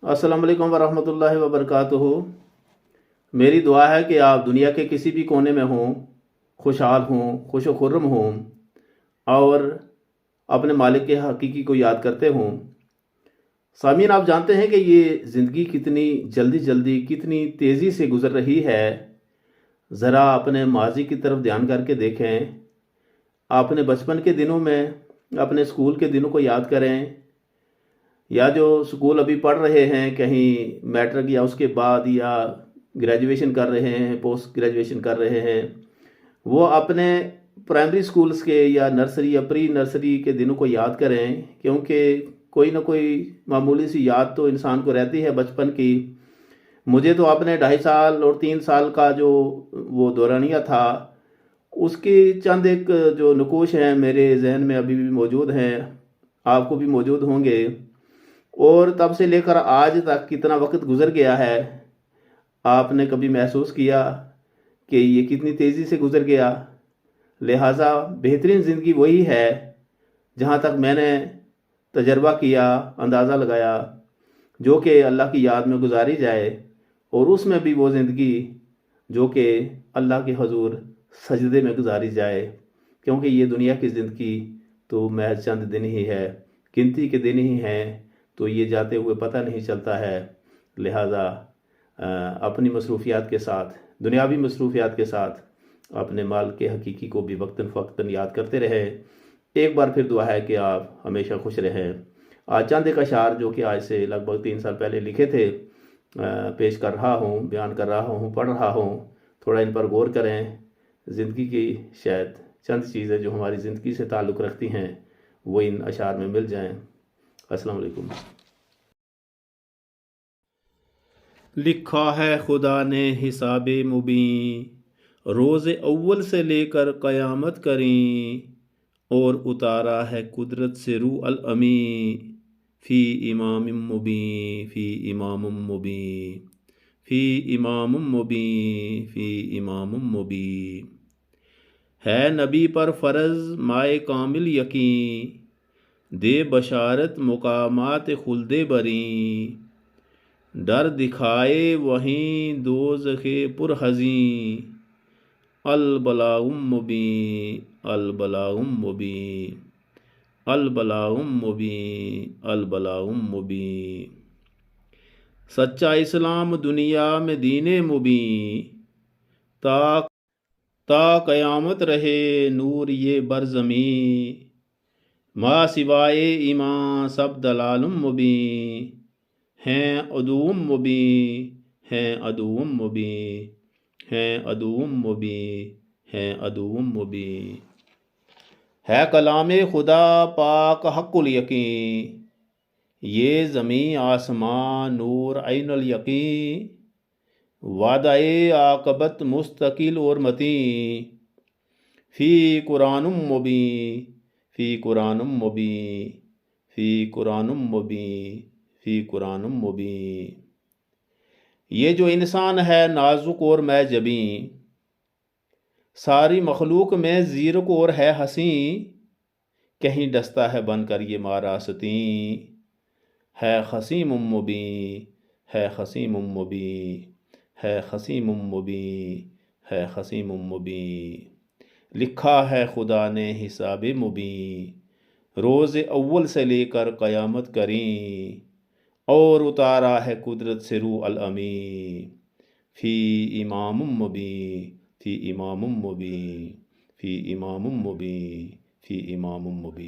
अस्सलाम वालेकुम वरहमतुल्लाहि वबरकातुहू। मेरी दुआ है कि आप दुनिया के किसी भी कोने में हों, खुशहाल हों, खुश खुर्रम हों और अपने मालिक के हकीकी को याद करते हों। सामीन, आप जानते हैं कि ये ज़िंदगी कितनी जल्दी जल्दी कितनी तेज़ी से गुज़र रही है। ज़रा अपने माजी की तरफ ध्यान करके देखें। अपने बचपन के दिनों में अपने स्कूल के दिनों को याद करें, या जो स्कूल अभी पढ़ रहे हैं, कहीं मैट्रिक या उसके बाद, या ग्रेजुएशन कर रहे हैं, पोस्ट ग्रेजुएशन कर रहे हैं, वो अपने प्राइमरी स्कूल्स के या नर्सरी या प्री नर्सरी के दिनों को याद करें, क्योंकि कोई ना कोई मामूली सी याद तो इंसान को रहती है बचपन की। मुझे तो अपने 2.5 साल और 3 साल का जो वो दौरानिया था, उसकी चंद एक जो नकूश हैं मेरे जहन में अभी भी मौजूद हैं, आपको भी मौजूद होंगे। और तब से लेकर आज तक कितना वक्त गुजर गया है, आपने कभी महसूस किया कि ये कितनी तेज़ी से गुजर गया? लिहाजा बेहतरीन ज़िंदगी वही है जहाँ तक मैंने तजर्बा किया, अंदाज़ा लगाया, जो कि अल्लाह की याद में गुजारी जाए, और उसमें भी वो ज़िंदगी जो कि अल्लाह के हजूर सजदे में गुजारी जाए, क्योंकि ये दुनिया की ज़िंदगी तो महज चंद दिन ही है, गिनती के दिन ही हैं, तो ये जाते हुए पता नहीं चलता है। लिहाजा अपनी मसरूफियात के साथ, दुनियावी मसरूफियात के साथ अपने माल के हकीकी को भी वक्तन फ़वक्तन याद करते रहे। एक बार फिर दुआ है कि आप हमेशा खुश रहें। आज चंद एक अशार जो कि आज से लगभग 3 साल पहले लिखे थे, पेश कर रहा हूँ, बयान कर रहा हूँ, पढ़ रहा हूँ। थोड़ा इन पर गौर करें। ज़िंदगी की शायद चंद चीज़ें जो हमारी ज़िंदगी से ताल्लुक़ रखती हैं वो इन अशार में मिल जाएं। अस्सलाम वालेकुम। लिखा है खुदा ने हिसाबे मुबीन, रोज़ अव्वल से लेकर क़यामत करीं, और उतारा है कुदरत से रूह अल अमी, फ़ी इमाम मुबीन, फ़ी इमाम मुबीन, फ़ी इमाम मुबीन, फ़ी इमाम मुबीन। है नबी पर फ़र्ज़ माए कामिल यकीन, दे बशारत मुकामात खुल्दे बरी, डर दिखाए वहीं दोज़खे पुरहज़ीं, अलबलाउम मुबीन, अलबलाउम मुबीन, अलबलाउम मुबीन, अलबलाउम मुबीन। सच्चा इस्लाम दुनिया में दीने मुबीन, ता ता क़यामत रहे नूर ये बरज़मी, मा सिवाए ईमान सब दलालुम मुबीन, हैं अदुव्वुम मुबीन, हैं अदुव्वुम मुबीन, हैं अदुव्वुम मुबीन, हैं अदुव्वुम मुबीन। है कलामे खुदा पाक हक़्क़ुल यकीन, ये ज़मी आसमां नूर ऐनुल यकीन, वादाए आक़बत मुस्तकिल और मतीन, फ़ी कुरानुम मुबीन, फ़ी कुरानुम मुबीन, फ़ी कुरानुम मुबीन, फ़ी कुरानुम मुबीन। ये जो इंसान है नाजुक और मैं जबीं, सारी मखलूक में ज़ीरक और है हसीं, कहीं डसता है बनकर ये मारासतीं, है खसीमुम मुबीन, है खसीमुम मुबीन, है खसीमुम मुबीन, है खसीमुम मुबीन। लिखा है खुदा ने हिसाबे मुबीन, रोज़ अव्वल से लेकर क़यामत करीं, और उतारा है कुदरत से रूह अल अमी, फ़ी इमामुम मुबीन, फ़ी इमामुम मुबीन, फ़ी इमामुम मुबीन, फ़ी इमामुम मुबीन।